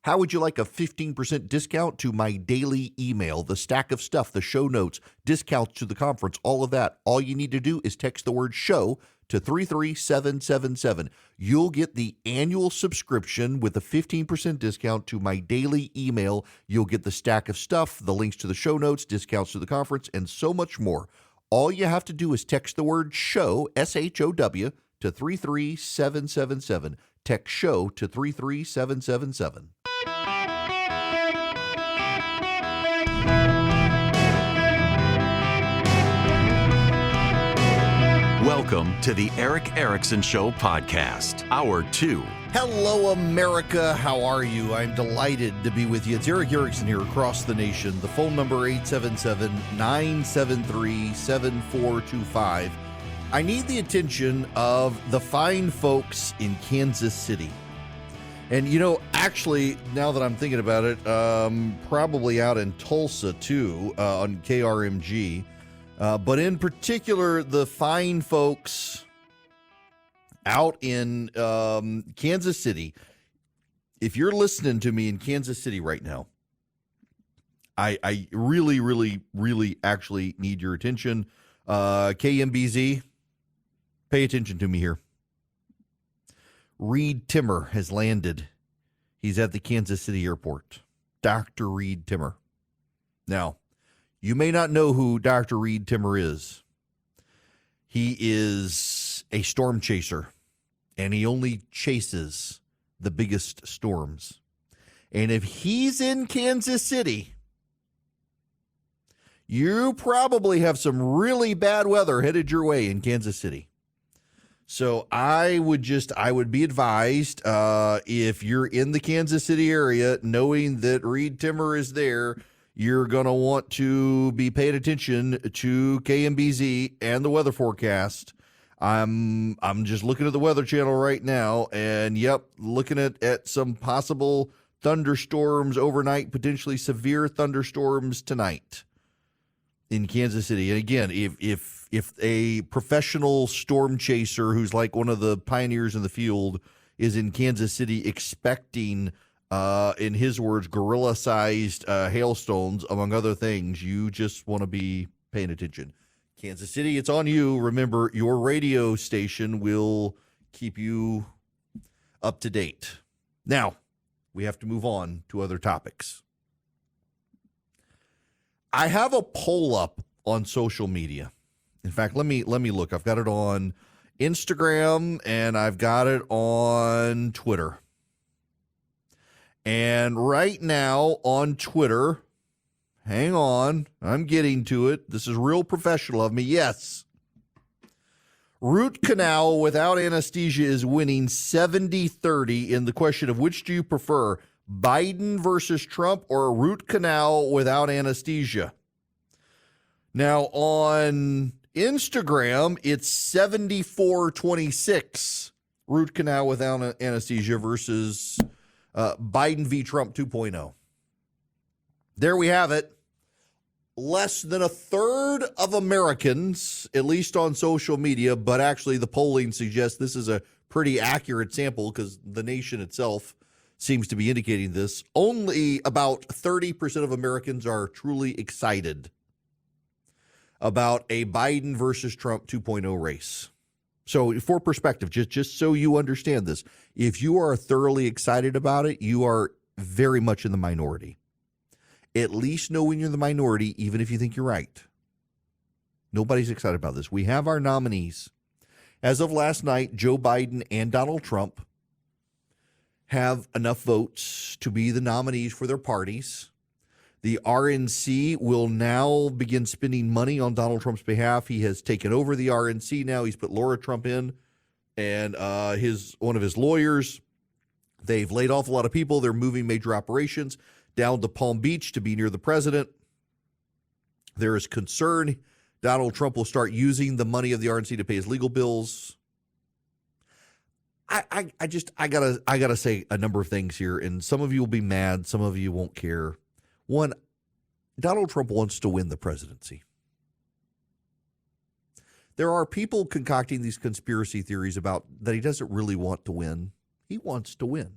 How would you like a 15% discount to my daily email, the stack of stuff, the show notes, discounts to the conference, all of that? All you need to do is text the word show to 33777. You'll get the annual subscription with a 15% discount to my daily email. You'll get the stack of stuff, the links to the show notes, discounts to the conference, and so much more. All you have to do is text the word show, SHOW, to 33777. Text show to 33777. Welcome to the Eric Erickson Show podcast, Hour 2. Hello, America. How are you? I'm delighted to be with you. It's Eric Erickson here across the nation. The phone number 877-973-7425. I need the attention of the fine folks in Kansas City. And, you know, actually, now that I'm thinking about it, probably out in Tulsa, too, on KRMG. But in particular, the fine folks out in Kansas City. If you're listening to me in Kansas City right now, I really, really, really actually need your attention. KMBZ, pay attention to me here. Reed Timmer has landed. He's at the Kansas City airport. Dr. Reed Timmer. Now, you may not know who Dr. Reed Timmer is. He is a storm chaser, and he only chases the biggest storms. And if he's in Kansas City, you probably have some really bad weather headed your way in Kansas City. So I would be advised, if you're in the Kansas City area, knowing that Reed Timmer is there, you're going to want to be paying attention to KMBZ and the weather forecast. I'm just looking at the Weather Channel right now, and looking at some possible thunderstorms overnight, potentially severe thunderstorms tonight in Kansas City. And again, if a professional storm chaser who's like one of the pioneers in the field is in Kansas City expecting, in his words, gorilla-sized hailstones, among other things, you just want to be paying attention. Kansas City, it's on you. Remember, your radio station will keep you up to date. Now, we have to move on to other topics. I have a poll up on social media. In fact, let me look. I've got it on Instagram and I've got it on Twitter. And right now on Twitter, hang on, I'm getting to it. This is real professional of me. Yes. Root canal without anesthesia is winning 70-30 in the question of which do you prefer, Biden versus Trump or a root canal without anesthesia? Now on Instagram, it's 74-26, root canal without anesthesia versus Biden v. Trump 2.0. There we have it. Less than a third of Americans, at least on social media, but actually the polling suggests this is a pretty accurate sample because the nation itself seems to be indicating this. Only about 30% of Americans are truly excited about a Biden versus Trump 2.0 race. So for perspective, just so you understand this, if you are thoroughly excited about it, you are very much in the minority. At least know when you're in the minority, even if you think you're right. Nobody's excited about this. We have our nominees. As of last night, Joe Biden and Donald Trump have enough votes to be the nominees for their parties. The RNC will now begin spending money on Donald Trump's behalf. He has taken over the RNC now. He's put Laura Trump in and one of his lawyers. They've laid off a lot of people. They're moving major operations down to Palm Beach to be near the president. There is concern Donald Trump will start using the money of the RNC to pay his legal bills. I gotta say a number of things here, and some of you will be mad, some of you won't care. One, Donald Trump wants to win the presidency. There are people concocting these conspiracy theories about that he doesn't really want to win. He wants to win.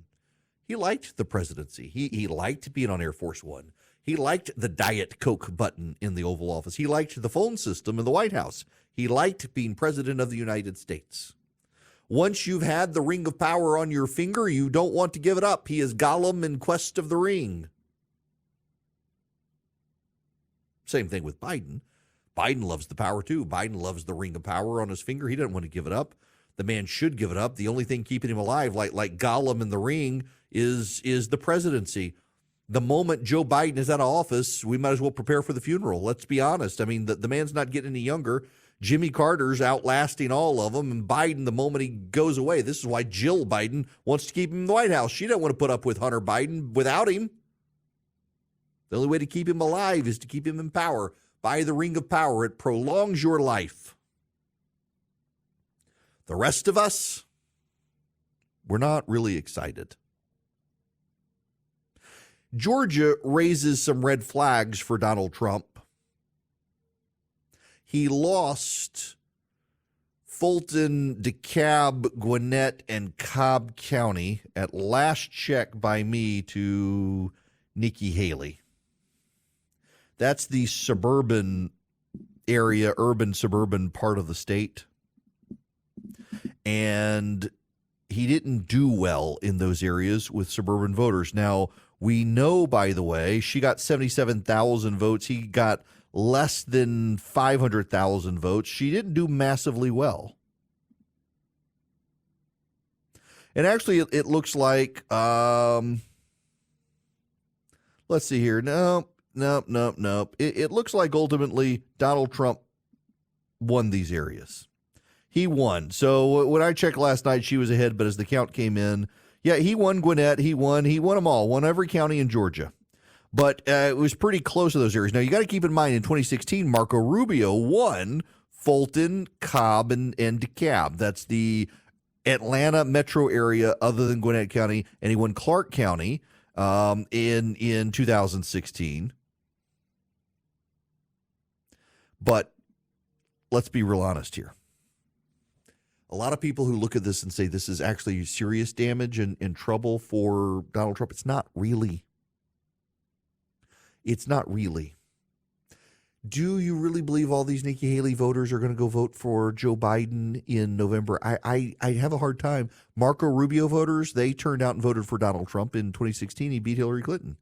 He liked the presidency. He liked being on Air Force One. He liked the Diet Coke button in the Oval Office. He liked the phone system in the White House. He liked being president of the United States. Once you've had the ring of power on your finger, you don't want to give it up. He is Gollum in Quest of the Ring. Same thing with Biden. Biden loves the power too. Biden loves the ring of power on his finger. He doesn't want to give it up. The man should give it up. The only thing keeping him alive, like Gollum in the ring, is the presidency. The moment Joe Biden is out of office, we might as well prepare for the funeral. Let's be honest. I mean, the man's not getting any younger. Jimmy Carter's outlasting all of them, and Biden, the moment he goes away, this is why Jill Biden wants to keep him in the White House. She doesn't want to put up with Hunter Biden without him. The only way to keep him alive is to keep him in power. By the ring of power, it prolongs your life. The rest of us, we're not really excited. Georgia raises some red flags for Donald Trump. He lost Fulton, DeKalb, Gwinnett, and Cobb County at last check by me to Nikki Haley. That's the suburban area, urban suburban part of the state. And he didn't do well in those areas with suburban voters. Now, we know, by the way, she got 77,000 votes. He got less than 500,000 votes. She didn't do massively well. And actually, it looks like, let's see here. Nope. It looks like ultimately Donald Trump won these areas. He won. So when I checked last night, she was ahead, but as the count came in, yeah, he won Gwinnett. He won them all. Won every county in Georgia. But it was pretty close to those areas. Now, you got to keep in mind, in 2016, Marco Rubio won Fulton, Cobb, and DeKalb. That's the Atlanta metro area other than Gwinnett County. And he won Clark County in 2016. But let's be real honest here. A lot of people who look at this and say this is actually serious damage and trouble for Donald Trump. It's not really. It's not really. Do you really believe all these Nikki Haley voters are going to go vote for Joe Biden in November? I have a hard time. Marco Rubio voters, they turned out and voted for Donald Trump in 2016. He beat Hillary Clinton.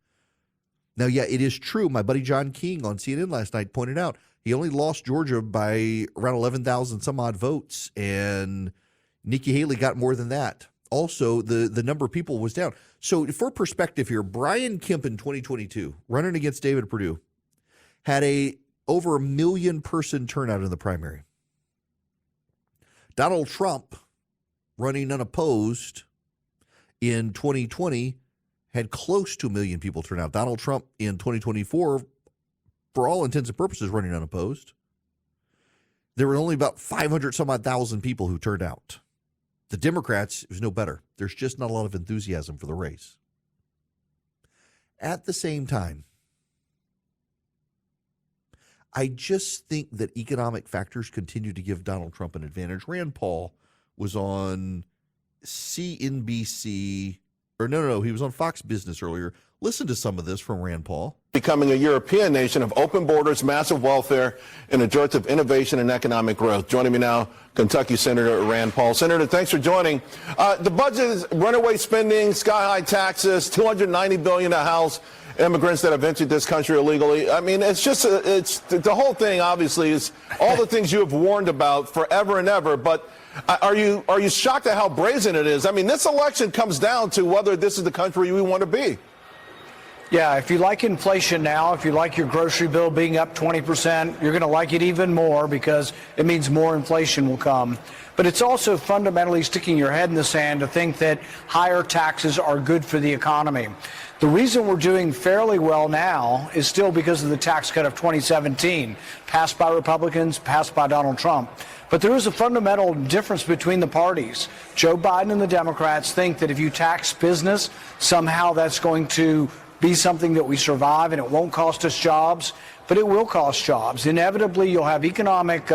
Now, yeah, it is true. My buddy John King on CNN last night pointed out he only lost Georgia by around 11,000 some odd votes, and Nikki Haley got more than that. Also, the number of people was down. So for perspective here, Brian Kemp in 2022, running against David Perdue, had over 1 million person turnout in the primary. Donald Trump, running unopposed in 2020, had close to 1 million people turn out. Donald Trump in 2024, for all intents and purposes, running unopposed, there were only about 500 some odd thousand people who turned out. The Democrats, it was no better. There's just not a lot of enthusiasm for the race. At the same time, I just think that economic factors continue to give Donald Trump an advantage. Rand Paul was on CNBC, or no, he was on Fox Business earlier. Listen to some of this from Rand Paul. Becoming a European nation of open borders, massive welfare, and a dearth of innovation and economic growth. Joining me now, Kentucky Senator Rand Paul. Senator, thanks for joining. The budget is runaway spending, sky-high taxes, $290 billion to house immigrants that have entered this country illegally. I mean, it's just, it's the whole thing, obviously, is all the things you have warned about forever and ever. But are you shocked at how brazen it is? I mean, this election comes down to whether this is the country we want to be. Yeah, if you like inflation now, if you like your grocery bill being up 20%, you're going to like it even more because it means more inflation will come. But it's also fundamentally sticking your head in the sand to think that higher taxes are good for the economy. The reason we're doing fairly well now is still because of the tax cut of 2017, passed by Republicans, passed by Donald Trump. But there is a fundamental difference between the parties. Joe Biden and the Democrats think that if you tax business, somehow that's going to be something that we survive, and it won't cost us jobs, but it will cost jobs. Inevitably, you'll have economic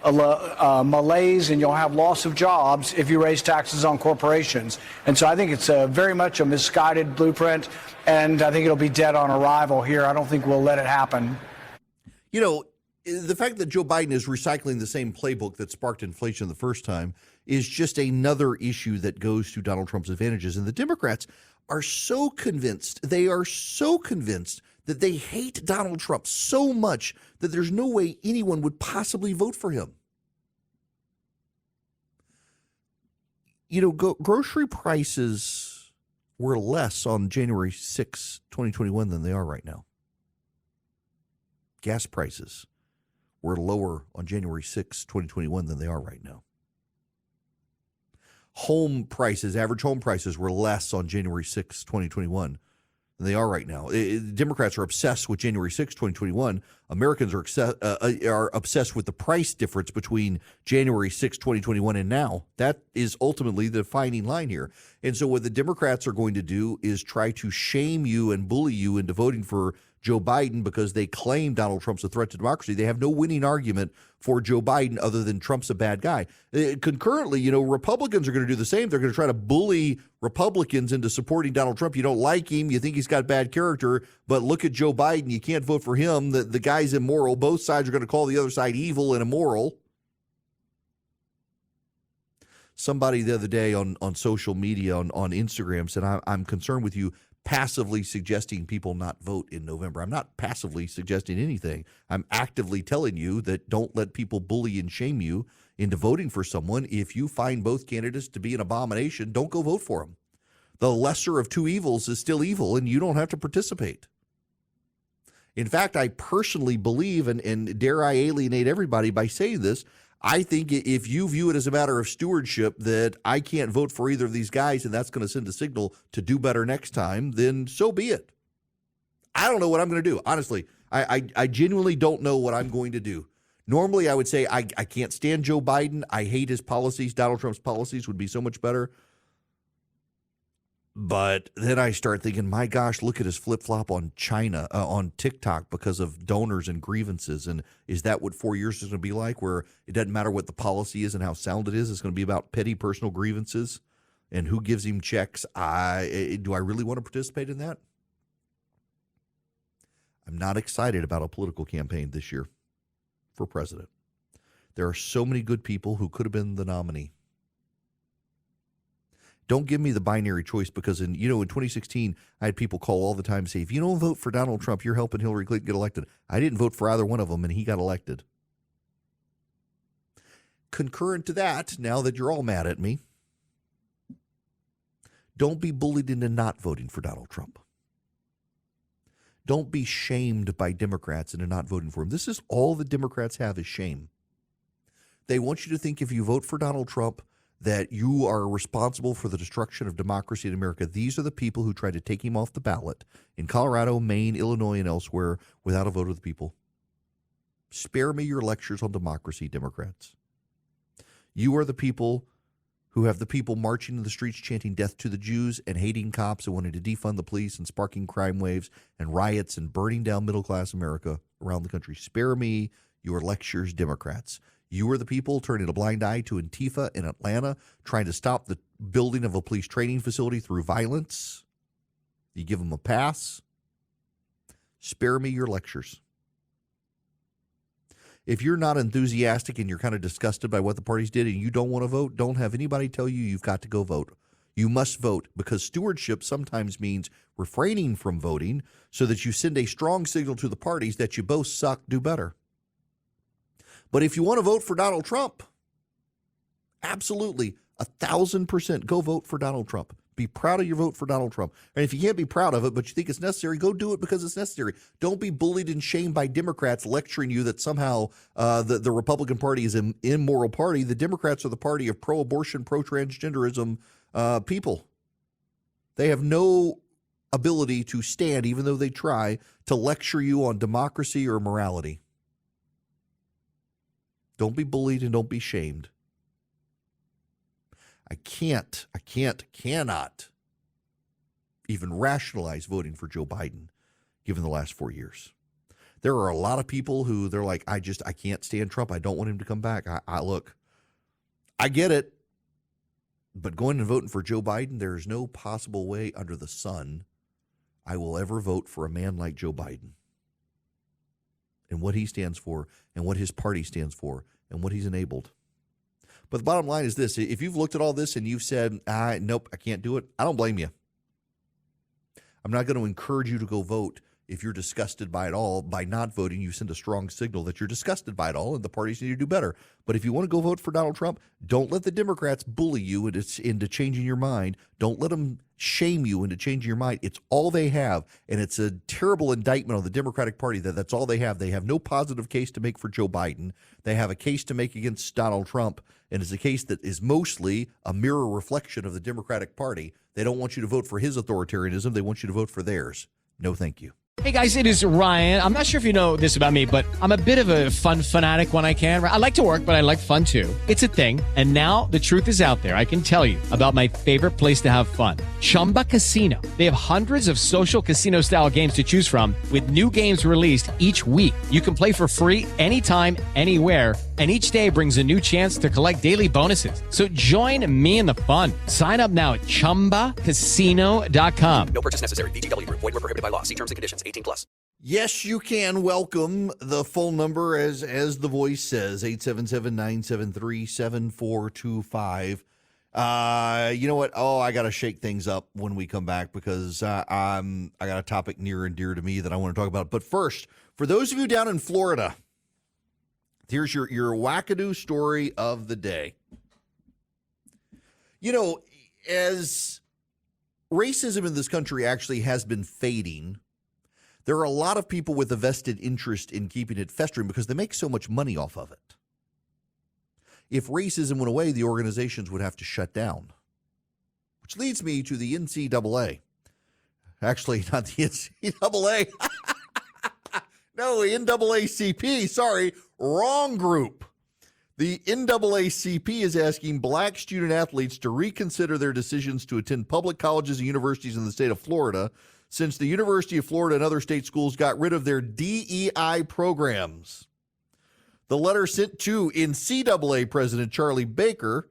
malaise and you'll have loss of jobs if you raise taxes on corporations. And so I think it's very much a misguided blueprint, and I think it'll be dead on arrival here. I don't think we'll let it happen. You know, the fact that Joe Biden is recycling the same playbook that sparked inflation the first time is just another issue that goes to Donald Trump's advantages. And the Democrats are so convinced, that they hate Donald Trump so much that there's no way anyone would possibly vote for him. You know, grocery prices were less on January 6, 2021 than they are right now. Gas prices were lower on January 6, 2021 than they are right now. Home prices, average home prices were less on January 6, 2021 than they are right now. Democrats are obsessed with January 6, 2021. Americans are obsessed with the price difference between January 6, 2021 and now. That is ultimately the defining line here. And so what the Democrats are going to do is try to shame you and bully you into voting for Joe Biden because they claim Donald Trump's a threat to democracy. They have no winning argument for Joe Biden other than Trump's a bad guy. Concurrently, you know, Republicans are going to do the same. They're going to try to bully Republicans into supporting Donald Trump. You don't like him. You think he's got bad character, but look at Joe Biden. You can't vote for him. The guy's immoral. Both sides are going to call the other side evil and immoral. Somebody the other day on social media, on Instagram, said, I'm concerned with you passively suggesting people not vote in November. I'm not passively suggesting anything. I'm actively telling you that don't let people bully and shame you into voting for someone. If you find both candidates to be an abomination, don't go vote for them. The lesser of two evils is still evil, and you don't have to participate. In fact, I personally believe, and dare I alienate everybody by saying this, I think if you view it as a matter of stewardship that I can't vote for either of these guys and that's going to send a signal to do better next time, then so be it. I don't know what I'm going to do. Honestly, I genuinely don't know what I'm going to do. Normally, I would say I can't stand Joe Biden. I hate his policies. Donald Trump's policies would be so much better. But then I start thinking, my gosh, look at his flip-flop on China, on TikTok because of donors and grievances. And is that what 4 years is going to be like, where it doesn't matter what the policy is and how sound it is? It's going to be about petty personal grievances and who gives him checks. Do I really want to participate in that? I'm not excited about a political campaign this year for president. There are so many good people who could have been the nominee. Don't give me the binary choice because in 2016, I had people call all the time and say, if you don't vote for Donald Trump, you're helping Hillary Clinton get elected. I didn't vote for either one of them, and he got elected. Concurrent to that, now that you're all mad at me, don't be bullied into not voting for Donald Trump. Don't be shamed by Democrats into not voting for him. This is all the Democrats have is shame. They want you to think if you vote for Donald Trump, that you are responsible for the destruction of democracy in America. These are the people who tried to take him off the ballot in Colorado, Maine, Illinois, and elsewhere without a vote of the people. Spare me your lectures on democracy, Democrats. You are the people who have the people marching in the streets chanting death to the Jews and hating cops and wanting to defund the police and sparking crime waves and riots and burning down middle-class America around the country. Spare me your lectures, Democrats. You are the people turning a blind eye to Antifa in Atlanta, trying to stop the building of a police training facility through violence. You give them a pass. Spare me your lectures. If you're not enthusiastic and you're kind of disgusted by what the parties did and you don't want to vote, don't have anybody tell you you've got to go vote. You must vote because stewardship sometimes means refraining from voting so that you send a strong signal to the parties that you both suck, do better. But if you want to vote for Donald Trump, absolutely, 1,000% go vote for Donald Trump. Be proud of your vote for Donald Trump. And if you can't be proud of it, but you think it's necessary, go do it because it's necessary. Don't be bullied and shamed by Democrats lecturing you that somehow the Republican Party is an immoral party. The Democrats are the party of pro-abortion, pro-transgenderism people. They have no ability to stand, even though they try, to lecture you on democracy or morality. Don't be bullied and don't be shamed. I cannot even rationalize voting for Joe Biden, given the last 4 years. There are a lot of people who they're like, I can't stand Trump. I don't want him to come back. Look, I get it. But going and voting for Joe Biden, there is no possible way under the sun I will ever vote for a man like Joe Biden and what he stands for and what his party stands for and what he's enabled. But the bottom line is this. If you've looked at all this and you've said, nope, I can't do it, I don't blame you. I'm not going to encourage you to go vote. If you're disgusted by it all, by not voting, you send a strong signal that you're disgusted by it all and the parties need to do better. But if you want to go vote for Donald Trump, don't let the Democrats bully you into changing your mind. Don't let them shame you into changing your mind. It's all they have, and it's a terrible indictment on the Democratic Party that that's all they have. They have no positive case to make for Joe Biden. They have a case to make against Donald Trump, and it's a case that is mostly a mirror reflection of the Democratic Party. They don't want you to vote for his authoritarianism. They want you to vote for theirs. No, thank you. Hey guys, it is Ryan. I'm not sure if you know this about me, but I'm a bit of a fun fanatic when I can. I like to work, but I like fun too. It's a thing. And now the truth is out there. I can tell you about my favorite place to have fun. Chumba Casino. They have hundreds of social casino style games to choose from with new games released each week. You can play for free anytime, anywhere. And each day brings a new chance to collect daily bonuses. So join me in the fun. Sign up now at ChumbaCasino.com. No purchase necessary. VGW Group. Void where prohibited by law. See terms and conditions. 18+. Yes, you can. Welcome. The phone number, as the voice says, 877-973-7425. You know what? Oh, I got to shake things up when we come back because I got a topic near and dear to me that I want to talk about. But first, for those of you down in Florida, here's your wackadoo story of the day. You know, as racism in this country actually has been fading, there are a lot of people with a vested interest in keeping it festering because they make so much money off of it. If racism went away, the organizations would have to shut down. Which leads me to the NCAA. Actually, not the NCAA. No, the NAACP. Sorry, wrong group. The NAACP is asking black student athletes to reconsider their decisions to attend public colleges and universities in the state of Florida since the University of Florida and other state schools got rid of their DEI programs. The letter sent to NCAA President Charlie Baker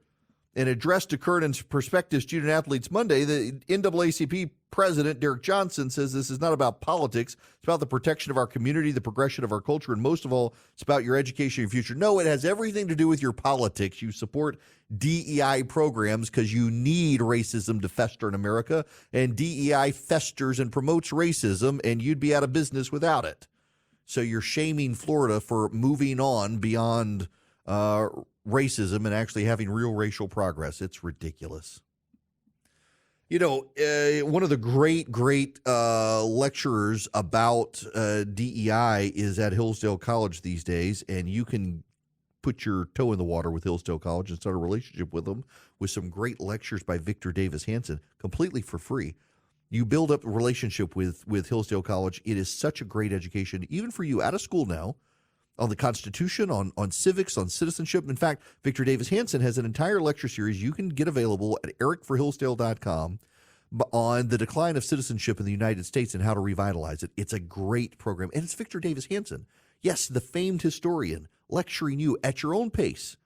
and addressed to current and prospective student athletes Monday, the NAACP President Derek Johnson says this is not about politics. It's about the protection of our community, the progression of our culture, and most of all, it's about your education and future. No, it has everything to do with your politics. You support DEI programs because you need racism to fester in America, and DEI festers and promotes racism, and you'd be out of business without it. So you're shaming Florida for moving on beyond racism and actually having real racial progress. It's ridiculous. You know, one of the great lecturers about DEI is at Hillsdale College these days, and you can put your toe in the water with Hillsdale College and start a relationship with them with some great lectures by Victor Davis Hanson, completely for free. You build up a relationship with Hillsdale College. It is such a great education, even for you out of school now, on the Constitution, on civics, on citizenship. In fact, Victor Davis Hanson has an entire lecture series you can get available at ericforhillsdale.com on the decline of citizenship in the United States and how to revitalize it. It's a great program. And it's Victor Davis Hanson. Yes, the famed historian lecturing you at your own pace.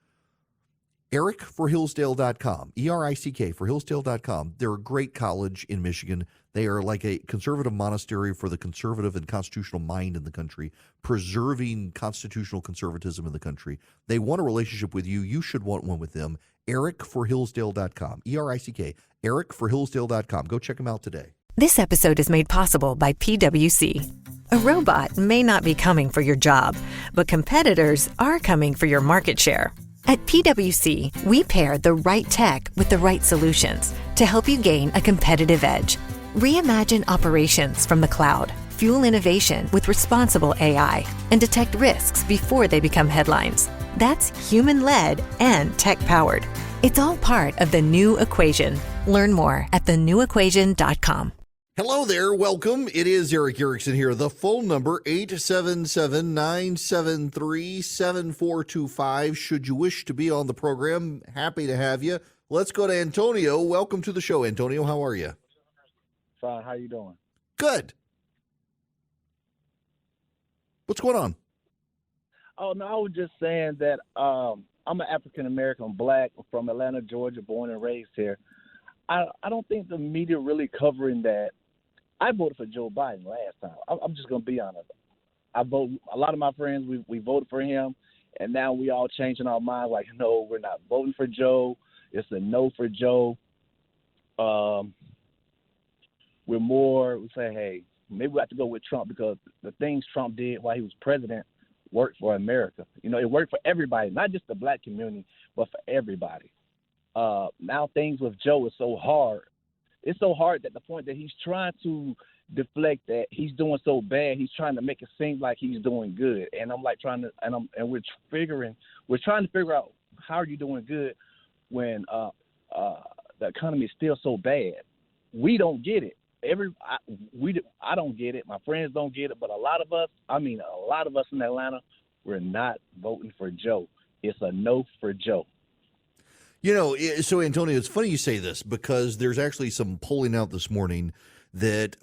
ericforhillsdale.com, ERICK for Hillsdale.com. They're a great college in Michigan. They are like a conservative monastery for the conservative and constitutional mind in the country, preserving constitutional conservatism in the country. They want a relationship with you. You should want one with them. ericforhillsdale.com, ERICK, ericforhillsdale.com. Go check them out today. This episode is made possible by PwC. A robot may not be coming for your job, but competitors are coming for your market share. At PwC, we pair the right tech with the right solutions to help you gain a competitive edge. Reimagine operations from the cloud, fuel innovation with responsible AI, and detect risks before they become headlines. That's human-led and tech-powered. It's all part of The New Equation. Learn more at thenewequation.com. Hello there. Welcome. It is Eric Erickson here. The phone number, 877-973-7425. Should you wish to be on the program, happy to have you. Let's go to Antonio. Welcome to the show, Antonio. How are you? Fine. How you doing? Good. What's going on? Oh, no, I was just saying that I'm an African-American black from Atlanta, Georgia, born and raised here. I don't think the media really covering that. I voted for Joe Biden last time. I'm just going to be honest. A lot of my friends, we voted for him, and now we all changing our minds like, no, we're not voting for Joe. It's a no for Joe. We say, hey, maybe we have to go with Trump because the things Trump did while he was president worked for America. You know, it worked for everybody, not just the black community, but for everybody. Now things with Joe is so hard. It's so hard at the point that he's trying to deflect that he's doing so bad. He's trying to make it seem like he's doing good. And I'm like we're trying to figure out how are you doing good when the economy is still so bad. We don't get it. I don't get it. My friends don't get it. But a lot of us in Atlanta, we're not voting for Joe. It's a no for Joe. You know, so Antonio, it's funny you say this because there's actually some polling out this morning that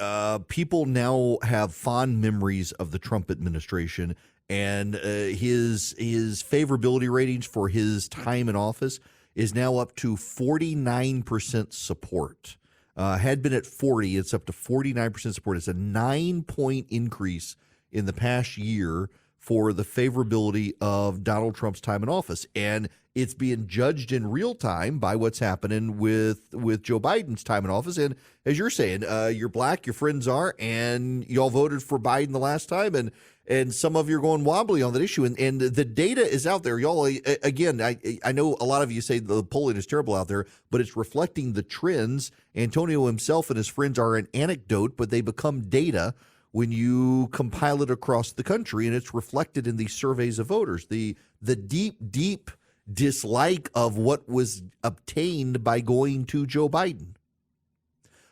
people now have fond memories of the Trump administration and his favorability ratings for his time in office is now up to 49% support. Had been at 40, it's up to 49% support. It's a 9-point increase in the past year for the favorability of Donald Trump's time in office. And it's being judged in real time by what's happening with Joe Biden's time in office. And as you're saying, you're black, your friends are, and y'all voted for Biden the last time, and some of you are going wobbly on that issue. And the data is out there. Y'all, again, I know a lot of you say the polling is terrible out there, but it's reflecting the trends. Antonio himself and his friends are an anecdote, but they become data when you compile it across the country, and it's reflected in these surveys of voters. The deep dislike of what was obtained by going to Joe Biden.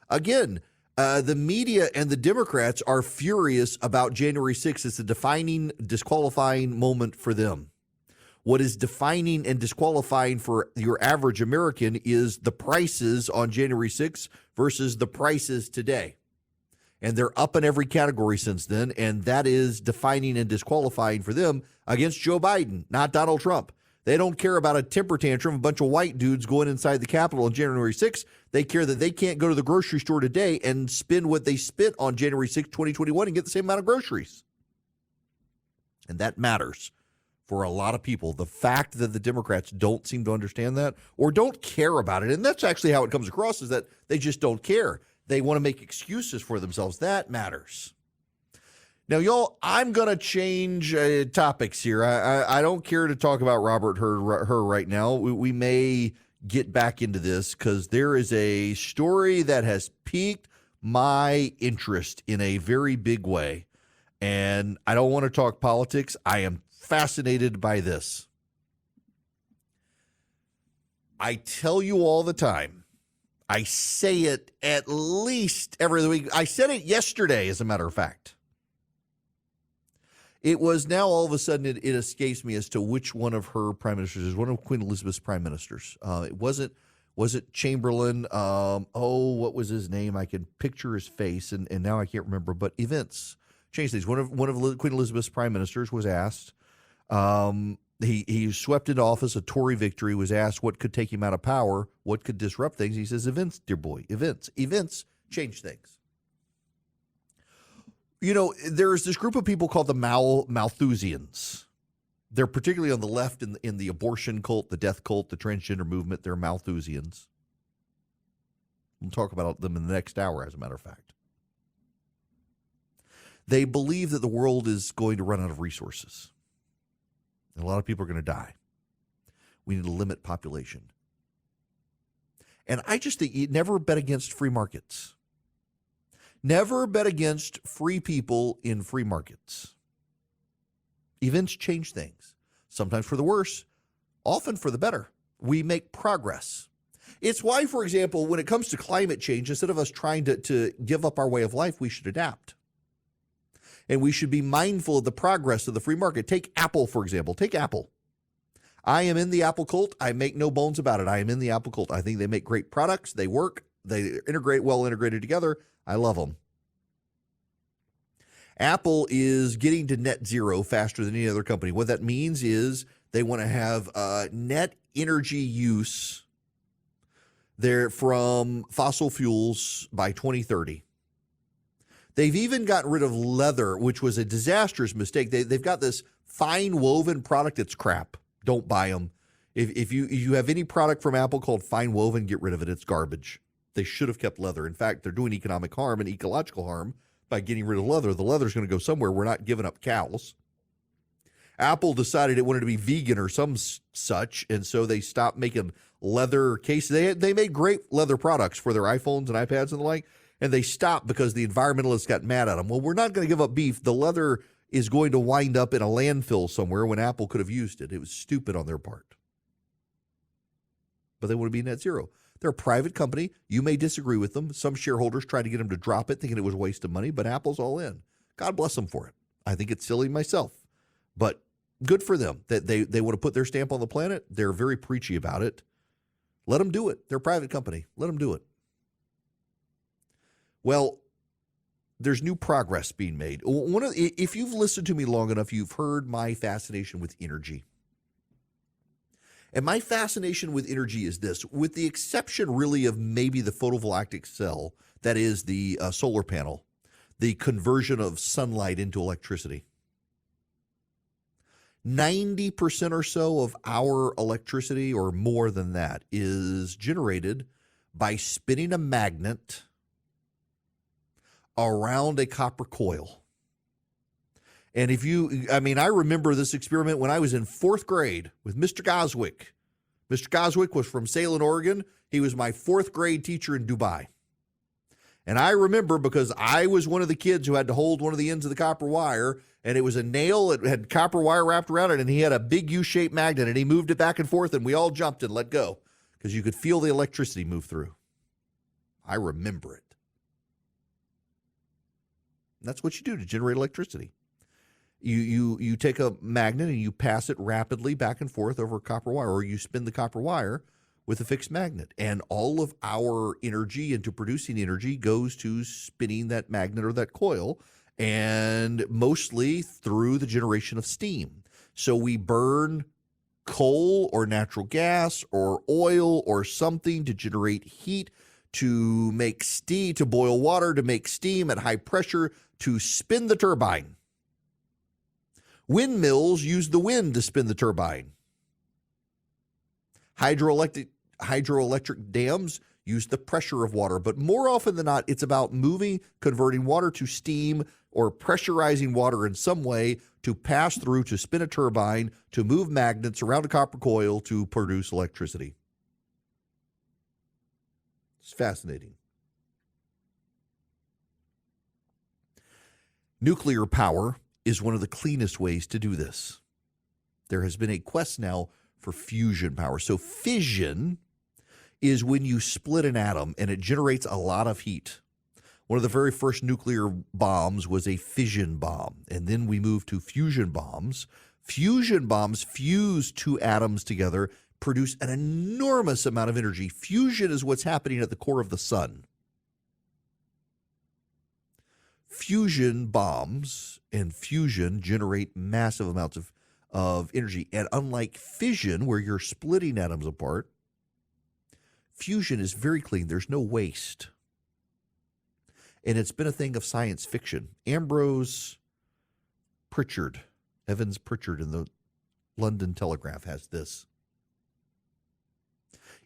Again, the media and the Democrats are furious about January 6th. It's a defining, disqualifying moment for them. What is defining and disqualifying for your average American is the prices on January 6th versus the prices today. And they're up in every category since then, and that is defining and disqualifying for them against Joe Biden, not Donald Trump. They don't care about a temper tantrum, a bunch of white dudes going inside the Capitol on January 6th. They care that they can't go to the grocery store today and spend what they spent on January 6th, 2021 and get the same amount of groceries. And that matters for a lot of people. The fact that the Democrats don't seem to understand that or don't care about it, and that's actually how it comes across, is that they just don't care. They want to make excuses for themselves. That matters. Now, y'all, I'm going to change topics here. I don't care to talk about Robert Hur right now. We may get back into this because there is a story that has piqued my interest in a very big way. And I don't want to talk politics. I am fascinated by this. I tell you all the time. I say it at least every week. I said it yesterday, as a matter of fact. It was now all of a sudden it escapes me as to which one of her prime ministers is one of Queen Elizabeth's prime ministers. Was it Chamberlain? What was his name? I can picture his face, and now I can't remember. But events changed things. One of Queen Elizabeth's prime ministers was asked. He swept into office, a Tory victory, was asked what could take him out of power, what could disrupt things. He says, events, dear boy, events. Events change things. You know, there's this group of people called the Malthusians. They're particularly on the left in the abortion cult, the death cult, the transgender movement. They're Malthusians. We'll talk about them in the next hour, as a matter of fact. They believe that the world is going to run out of resources. And a lot of people are going to die. We need to limit population. And I just think you never bet against free markets. Never bet against free people in free markets. Events change things, sometimes for the worse, often for the better. We make progress. It's why, for example, when it comes to climate change, instead of us trying to give up our way of life, we should adapt. And we should be mindful of the progress of the free market. Take Apple, for example. Take Apple. I am in the Apple cult. I make no bones about it. I am in the Apple cult. I think they make great products. They work. They integrate well integrated together. I love them. Apple is getting to net zero faster than any other company. What that means is they want to have net energy use there from fossil fuels by 2030. They've even gotten rid of leather, which was a disastrous mistake. They've got this fine woven product that's crap. Don't buy them. If you have any product from Apple called fine woven, get rid of it. It's garbage. They should have kept leather. In fact, they're doing economic harm and ecological harm by getting rid of leather. The leather's going to go somewhere. We're not giving up cows. Apple decided it wanted to be vegan or some such, and so they stopped making leather cases. They made great leather products for their iPhones and iPads and the like, and they stopped because the environmentalists got mad at them. Well, we're not going to give up beef. The leather is going to wind up in a landfill somewhere when Apple could have used it. It was stupid on their part. But they want to be net zero. They're a private company. You may disagree with them. Some shareholders tried to get them to drop it, thinking it was a waste of money, but Apple's all in. God bless them for it. I think it's silly myself, but good for them that they want to put their stamp on the planet. They're very preachy about it. Let them do it. They're a private company. Let them do it. Well, there's new progress being made. If you've listened to me long enough, you've heard my fascination with energy. And my fascination with energy is this, with the exception really of maybe the photovoltaic cell, that is the solar panel, the conversion of sunlight into electricity. 90% or so of our electricity, or more than that, is generated by spinning a magnet around a copper coil. And I remember this experiment when I was in 4th grade with Mr. Goswick. Mr. Goswick was from Salem, Oregon. He was my 4th grade teacher in Dubai. And I remember because I was one of the kids who had to hold one of the ends of the copper wire, and it was a nail. It had copper wire wrapped around it, and he had a big U-shaped magnet, and he moved it back and forth, and we all jumped and let go because you could feel the electricity move through. I remember it. And that's what you do to generate electricity. You take a magnet and you pass it rapidly back and forth over a copper wire, or you spin the copper wire with a fixed magnet. And all of our energy into producing energy goes to spinning that magnet or that coil, and mostly through the generation of steam. So we burn coal or natural gas or oil or something to generate heat, to make steam, to boil water, to make steam at high pressure, to spin the turbine. Windmills use the wind to spin the turbine. Hydroelectric dams use the pressure of water, but more often than not, it's about converting water to steam, or pressurizing water in some way to pass through, to spin a turbine, to move magnets around a copper coil to produce electricity. It's fascinating. Nuclear power is one of the cleanest ways to do this. There has been a quest now for fusion power. So fission is when you split an atom and it generates a lot of heat. One of the very first nuclear bombs was a fission bomb, and then we moved to fusion bombs. Fusion bombs fuse two atoms together, produce an enormous amount of energy. Fusion is what's happening at the core of the sun. Fusion bombs and fusion generate massive amounts of energy. And unlike fission, where you're splitting atoms apart, fusion is very clean. There's no waste. And it's been a thing of science fiction. Evans Pritchard in the London Telegraph has this.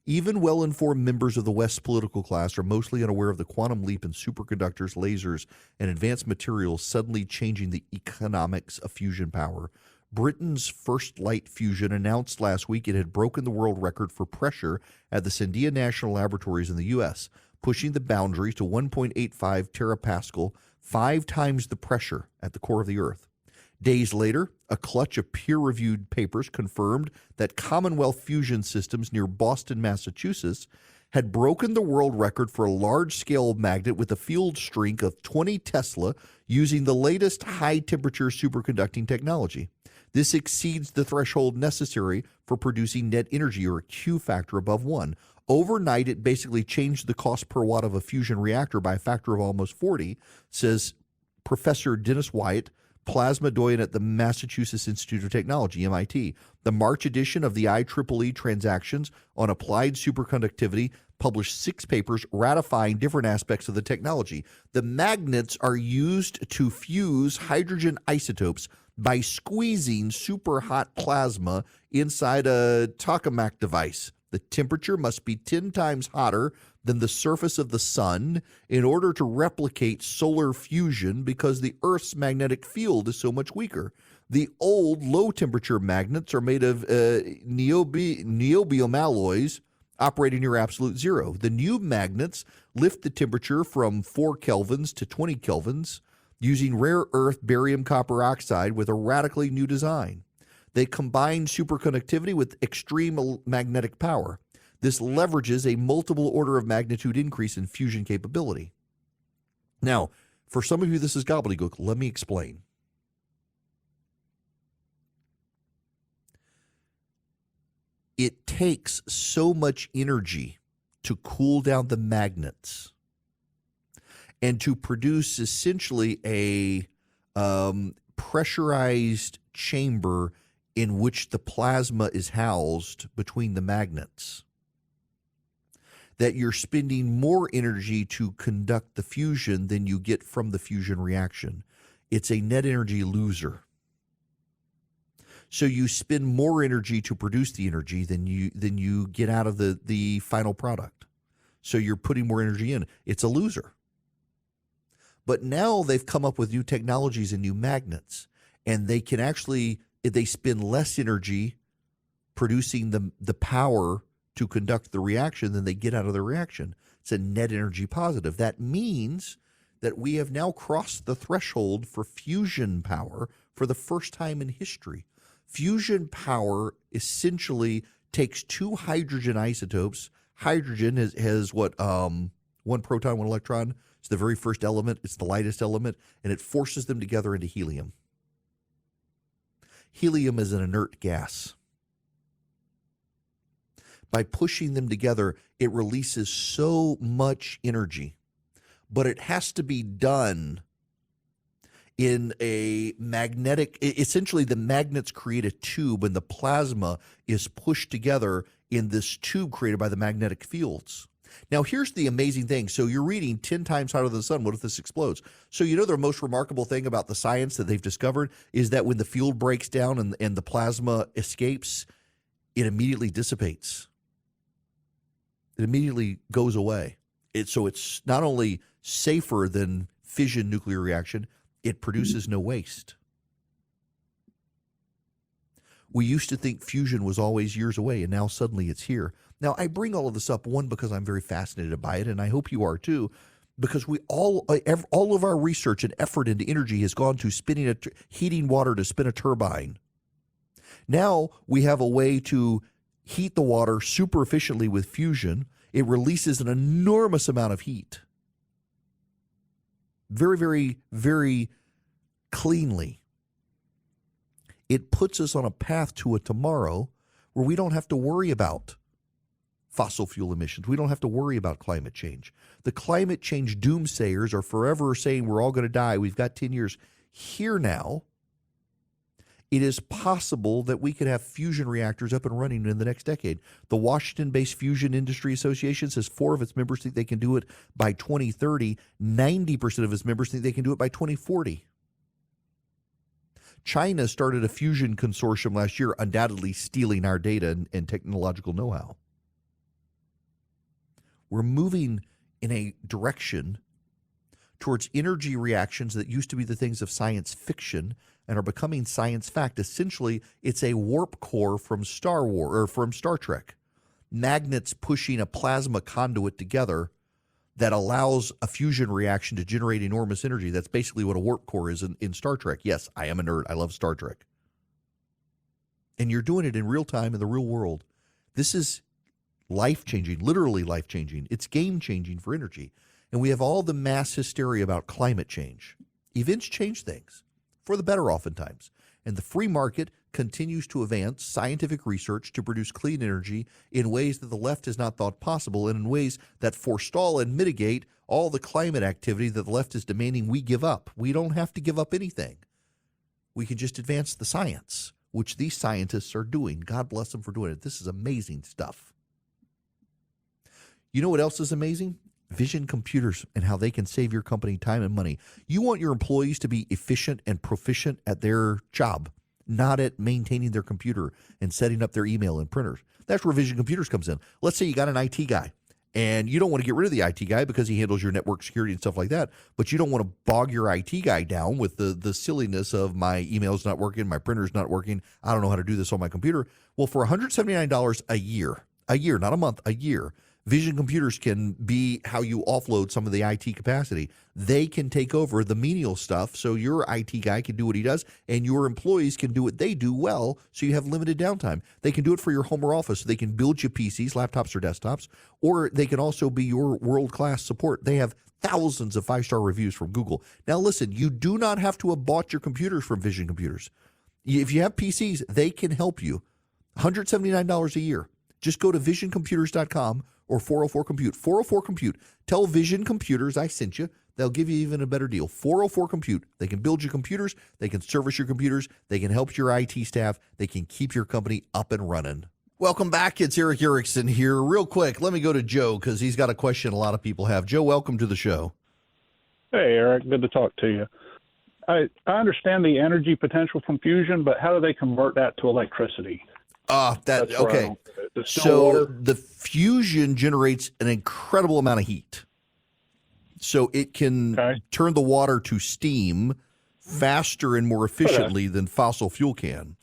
Even well-informed members of the West's political class are mostly unaware of the quantum leap in superconductors, lasers, and advanced materials suddenly changing the economics of fusion power. Britain's first light fusion announced last week it had broken the world record for pressure at the Sandia National Laboratories in the U.S., pushing the boundary to 1.85 terapascal, 5 times the pressure at the core of the Earth. Days later, a clutch of peer-reviewed papers confirmed that Commonwealth fusion systems near Boston, Massachusetts, had broken the world record for a large-scale magnet with a field strength of 20 Tesla using the latest high-temperature superconducting technology. This exceeds the threshold necessary for producing net energy, or a Q factor above 1. Overnight, it basically changed the cost per watt of a fusion reactor by a factor of almost 40, says Professor Dennis Wyatt, plasma doyen at the Massachusetts Institute of Technology, MIT. The March edition of the IEEE Transactions on Applied Superconductivity published 6 papers ratifying different aspects of the technology. The magnets are used to fuse hydrogen isotopes by squeezing super hot plasma inside a tokamak device. The temperature must be 10 times hotter than the surface of the sun in order to replicate solar fusion because the Earth's magnetic field is so much weaker. The old low-temperature magnets are made of niobium alloys operating near absolute zero. The new magnets lift the temperature from 4 kelvins to 20 kelvins using rare earth barium copper oxide with a radically new design. They combine superconductivity with extreme magnetic power. This leverages a multiple order of magnitude increase in fusion capability. Now, for some of you, this is gobbledygook. Let me explain. It takes so much energy to cool down the magnets and to produce essentially a pressurized chamber in which the plasma is housed between the magnets, that you're spending more energy to conduct the fusion than you get from the fusion reaction. It's a net energy loser. So you spend more energy to produce the energy than you get out of the final product. So you're putting more energy in. It's a loser. But now they've come up with new technologies and new magnets, and they can actually, they spend less energy producing the power to conduct the reaction than they get out of the reaction. It's a net energy positive. That means that we have now crossed the threshold for fusion power for the first time in history. Fusion power essentially takes 2 hydrogen isotopes. Hydrogen has what, 1 proton, 1 electron. It's the very first element. It's the lightest element, and it forces them together into helium. Helium is an inert gas. By pushing them together, it releases so much energy, but it has to be done in a magnetic, essentially the magnets create a tube and the plasma is pushed together in this tube created by the magnetic fields. Now, here's the amazing thing. So you're reading 10 times hotter than the sun. What if this explodes? So you know the most remarkable thing about the science that they've discovered is that when the field breaks down and the plasma escapes, it immediately dissipates. It immediately goes away. So it's not only safer than fission nuclear reaction, it produces no waste. We used to think fusion was always years away, and now suddenly it's here. Now, I bring all of this up, one, because I'm very fascinated by it, and I hope you are too, because we all of our research and effort into energy has gone to heating water to spin a turbine. Now we have a way to heat the water super efficiently with fusion. It releases an enormous amount of heat. Very, very, very cleanly. It puts us on a path to a tomorrow where we don't have to worry about fossil fuel emissions. We don't have to worry about climate change. The climate change doomsayers are forever saying we're all going to die. We've got 10 years. Here now, it is possible that we could have fusion reactors up and running in the next decade. The Washington-based Fusion Industry Association says 4 of its members think they can do it by 2030. 90% of its members think they can do it by 2040. China started a fusion consortium last year, undoubtedly stealing our data and technological know-how. We're moving in a direction towards energy reactions that used to be the things of science fiction and are becoming science fact. Essentially, it's a warp core from Star Trek. Magnets pushing a plasma conduit together that allows a fusion reaction to generate enormous energy. That's basically what a warp core is in Star Trek. Yes, I am a nerd. I love Star Trek. And you're doing it in real time in the real world. This is life-changing, literally life-changing. It's game-changing for energy. And we have all the mass hysteria about climate change. Events change things, for the better oftentimes. And the free market continues to advance scientific research to produce clean energy in ways that the left has not thought possible and in ways that forestall and mitigate all the climate activity that the left is demanding we give up. We don't have to give up anything. We can just advance the science, which these scientists are doing. God bless them for doing it. This is amazing stuff. You know what else is amazing? Vision Computers and how they can save your company time and money. You want your employees to be efficient and proficient at their job, not at maintaining their computer and setting up their email and printers. That's where Vision Computers comes in. Let's say you got an IT guy and you don't want to get rid of the IT guy because he handles your network security and stuff like that, but you don't want to bog your IT guy down with the silliness of my email's not working, my printer's not working, I don't know how to do this on my computer. Well, for $179 a year, not a month, a year, Vision Computers can be how you offload some of the IT capacity. They can take over the menial stuff so your IT guy can do what he does and your employees can do what they do well so you have limited downtime. They can do it for your home or office. They can build you PCs, laptops, or desktops, or they can also be your world-class support. They have thousands of 5-star reviews from Google. Now listen, you do not have to have bought your computers from Vision Computers. If you have PCs, they can help you. $179 a year. Just go to visioncomputers.com or 404-COMPUTE. 404-COMPUTE. Tell Vision Computers I sent you. They'll give you even a better deal. 404-COMPUTE. They can build your computers. They can service your computers. They can help your IT staff. They can keep your company up and running. Welcome back. It's Eric Erickson here. Real quick, let me go to Joe because he's got a question a lot of people have. Joe, welcome to the show. Hey, Eric. Good to talk to you. I understand the energy potential from fusion, but how do they convert that to electricity? Okay. So the fusion generates an incredible amount of heat. So it can turn the water to steam faster and more efficiently than fossil fuel can.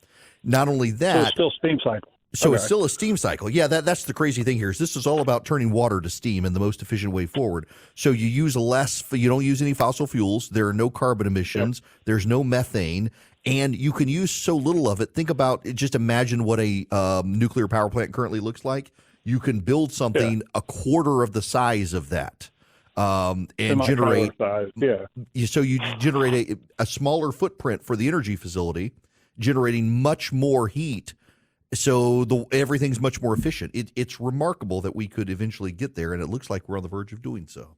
Not only that, so it's still steam cycle. So it's still a steam cycle. Yeah, that's the crazy thing here is this is all about turning water to steam in the most efficient way forward. So you use you don't use any fossil fuels. There are no carbon emissions. Yep. There's no methane. And you can use so little of it. Think about it. Just imagine what a nuclear power plant currently looks like. You can build something a quarter of the size of that and generate. So you generate a smaller footprint for the energy facility, generating much more heat. So everything's much more efficient. It's remarkable that we could eventually get there, and it looks like we're on the verge of doing so.